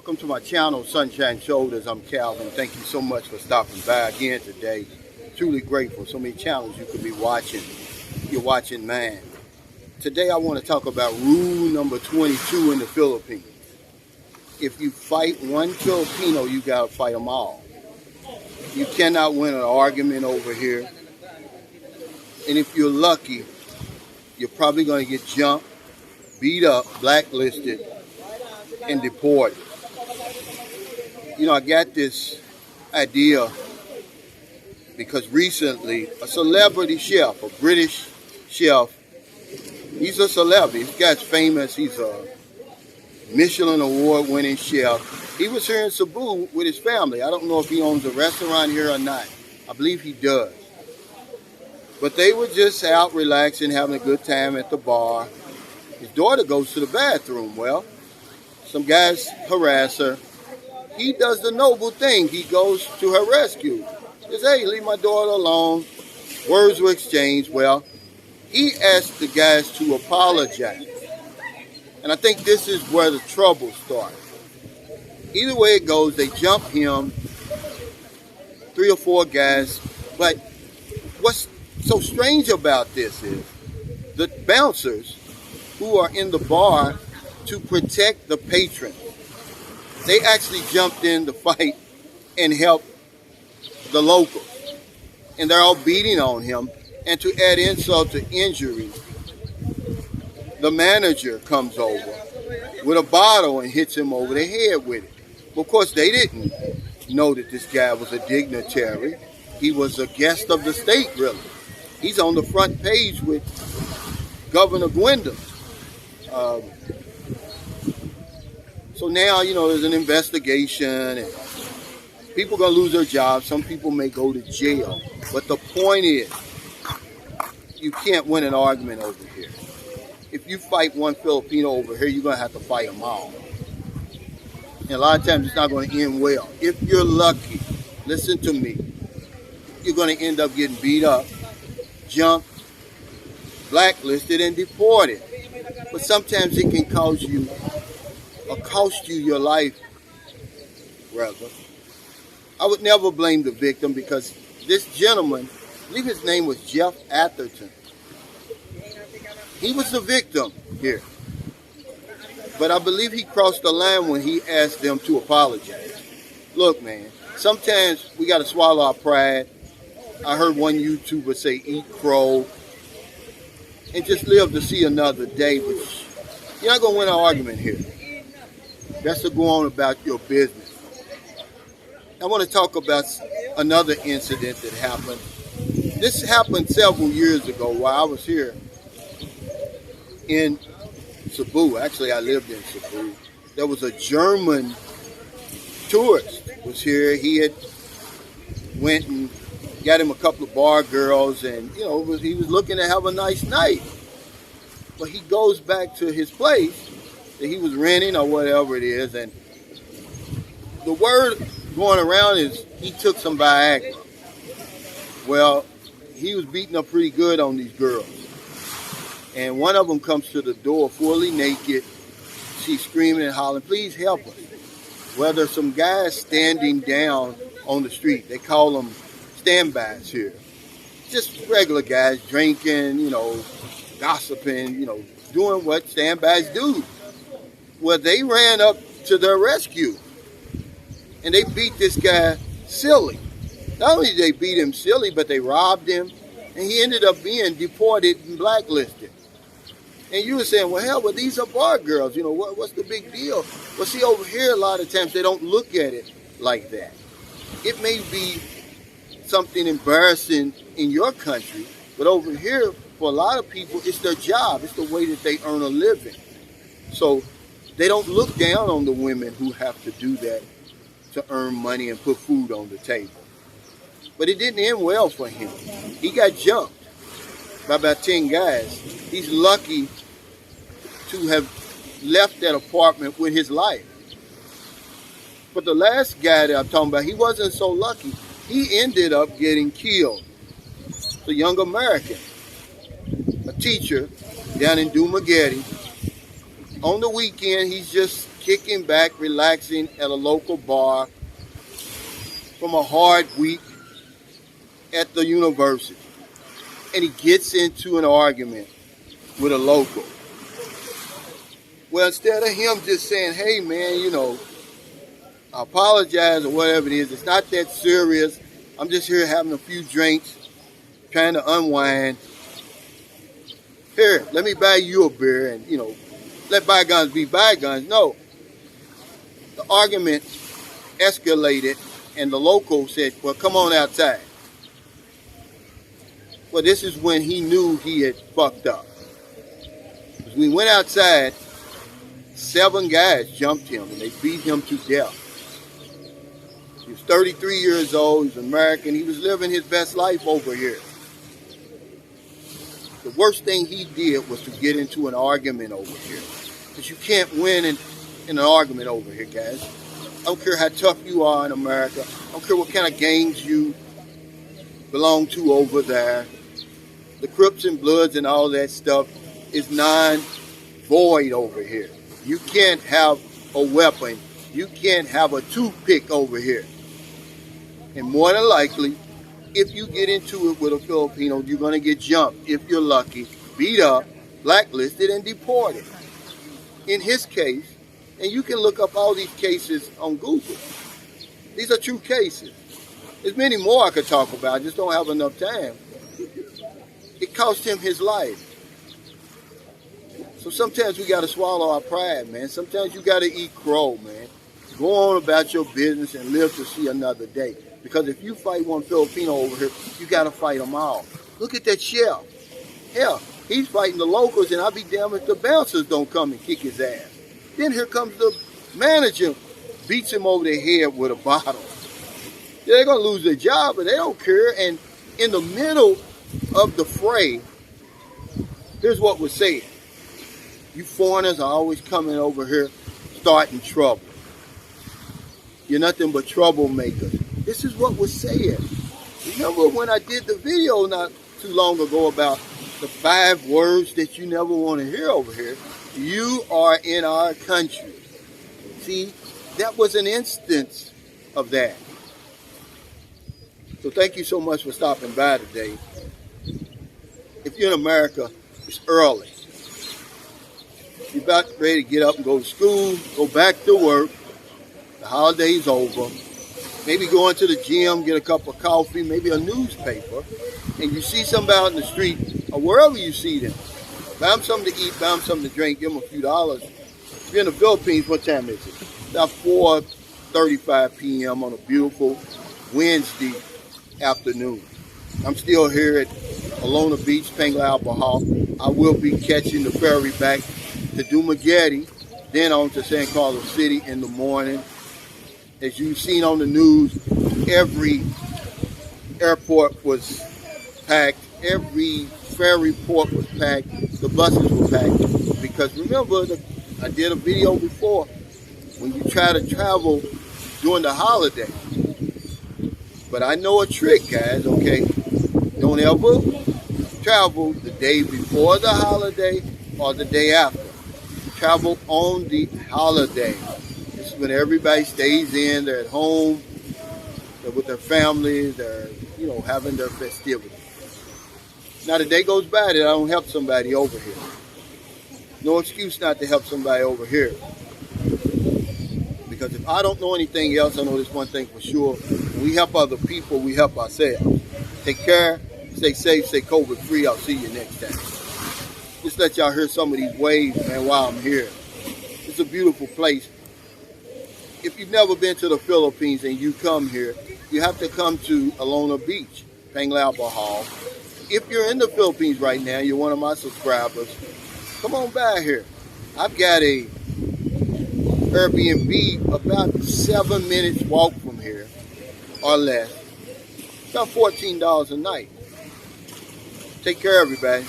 Welcome to my channel, Sunshine Shoulders. I'm Calvin. Thank you so much for stopping by again today. Truly grateful. So many channels you could be watching. You're watching mine. Today I want to talk about rule number 22 in the Philippines. If you fight one Filipino, you got to fight them all. You cannot win an argument over here. And if you're lucky, you're probably going to get jumped, beat up, blacklisted, and deported. You know, I got this idea because recently a celebrity chef, a British chef, he's a celebrity. This guy's famous. He's a Michelin award-winning chef. He was here in Cebu with his family. I don't know if he owns a restaurant here or not. I believe he does. But they were just out relaxing, having a good time at the bar. His daughter goes to the bathroom. Well, some guys harass her. He does the noble thing. He goes to her rescue. Says, hey, leave my daughter alone. Words were exchanged. Well, he asked the guys to apologize. And I think this is where the trouble starts. Either way it goes, they jump him, 3 or 4 guys. But what's so strange about this is the bouncers who are in the bar to protect the patrons, they actually jumped in the fight and helped the locals. And they're all beating on him. And to add insult to injury, the manager comes over with a bottle and hits him over the head with it. Well, of course, they didn't know that this guy was a dignitary. He was a guest of the state, really. He's on the front page with Governor Gwendolyn. So now, you know, there's an investigation and people are going to lose their jobs. Some people may go to jail. But the point is, you can't win an argument over here. If you fight one Filipino over here, you're going to have to fight them all. And a lot of times it's not going to end well. If you're lucky, listen to me, you're going to end up getting beat up, jumped, blacklisted, and deported. But sometimes it can cause you or cost you your life, rather. I would never blame the victim because this gentleman, I believe his name was Jeff Atherton. He was the victim here. But I believe he crossed the line when he asked them to apologize. Look, man, sometimes we got to swallow our pride. I heard one YouTuber say, eat crow, and just live to see another day. But you're not going to win an argument here. That's to go on about your business. I want to talk about another incident that happened. This happened several years ago while I was here in Cebu. Actually, I lived in Cebu. There was a German tourist was here. He had went and got him a couple of bar girls, and you know, he was looking to have a nice night. But he goes back to his place that he was renting or whatever it is, and the word going around is he took some Viagra. Well, he was beating up pretty good on these girls. And one of them comes to the door fully naked. She's screaming and hollering, please help us. Well, there's some guys standing down on the street. They call them standbys here. Just regular guys drinking, you know, gossiping, you know, doing what standbys do. Well, they ran up to their rescue. And they beat this guy silly. Not only did they beat him silly, but they robbed him. And he ended up being deported and blacklisted. And you were saying, well, hell, but these are bar girls. You know, what's the big deal? Well, see, over here, a lot of times they don't look at it like that. It may be something embarrassing in your country, but over here, for a lot of people, it's their job. It's the way that they earn a living. So they don't look down on the women who have to do that to earn money and put food on the table. But it didn't end well for him. He got jumped by about 10 guys. He's lucky to have left that apartment with his life. But the last guy that I'm talking about, he wasn't so lucky. He ended up getting killed. The young American, a teacher down in Dumaguete. On the weekend, he's just kicking back, relaxing at a local bar from a hard week at the university. And he gets into an argument with a local. Well, instead of him just saying, hey man, you know, I apologize or whatever it is, it's not that serious. I'm just here having a few drinks, trying to unwind. Here, let me buy you a beer and, you know, let bygones be bygones. No. The argument escalated and the local said, well, come on outside. Well, this is when he knew he had fucked up. As we went outside, 7 guys jumped him and they beat him to death. He was 33 years old, he was American, he was living his best life over here. The worst thing he did was to get into an argument over here. Because you can't win in an argument over here, guys. I don't care how tough you are in America. I don't care what kind of gangs you belong to over there. The Crips and Bloods and all that stuff is non-void over here. You can't have a weapon. You can't have a toothpick over here. And more than likely, if you get into it with a Filipino, you're going to get jumped, if you're lucky, beat up, blacklisted, and deported. In his case, and you can look up all these cases on Google. These are true cases. There's many more I could talk about. I just don't have enough time. It cost him his life. So sometimes we got to swallow our pride, man. Sometimes you got to eat crow, man. Go on about your business and live to see another day. Because if you fight one Filipino over here, you got to fight them all. Look at that chef. Hell, he's fighting the locals, and I'll be damned if the bouncers don't come and kick his ass. Then here comes the manager, beats him over the head with a bottle. They're going to lose their job, but they don't care. And in the middle of the fray, here's what was said. You foreigners are always coming over here starting trouble. You're nothing but troublemakers. This is what was said. Remember when I did the video not too long ago about the 5 words that you never want to hear over here? You are in our country. See, that was an instance of that. So thank you so much for stopping by today. If you're in America, it's early. You're about ready to get up and go to school, go back to work. The holiday's over. Maybe go into the gym, get a cup of coffee, maybe a newspaper, and you see somebody out in the street or wherever you see them. Buy them something to eat, buy them something to drink, give them a few dollars. If you're in the Philippines, what time is it? About 4:35 p.m. on a beautiful Wednesday afternoon. I'm still here at Alona Beach, Panglao, Bohol. I will be catching the ferry back to Dumaguete, then on to San Carlos City in the morning. As you've seen on the news, every airport was packed, every ferry port was packed, the buses were packed. Because remember, I did a video before, when you try to travel during the holiday. But I know a trick, guys, okay? Don't ever travel the day before the holiday or the day after. Travel on the holiday. This is when everybody stays in, they're at home, they're with their families, they're, you know, having their festivities. Now the day goes by that I don't help somebody over here. No excuse not to help somebody over here. Because if I don't know anything else, I know this one thing for sure. When we help other people, we help ourselves. Take care, stay safe, stay COVID free. I'll see you next time. Just let y'all hear some of these waves, man, while I'm here. It's a beautiful place. If you've never been to the Philippines and you come here, you have to come to Alona Beach, Panglao, Bohol. If you're in the Philippines right now, you're one of my subscribers, come on by here. I've got a Airbnb about 7 minutes walk from here or less. About $14 a night. Take care, everybody.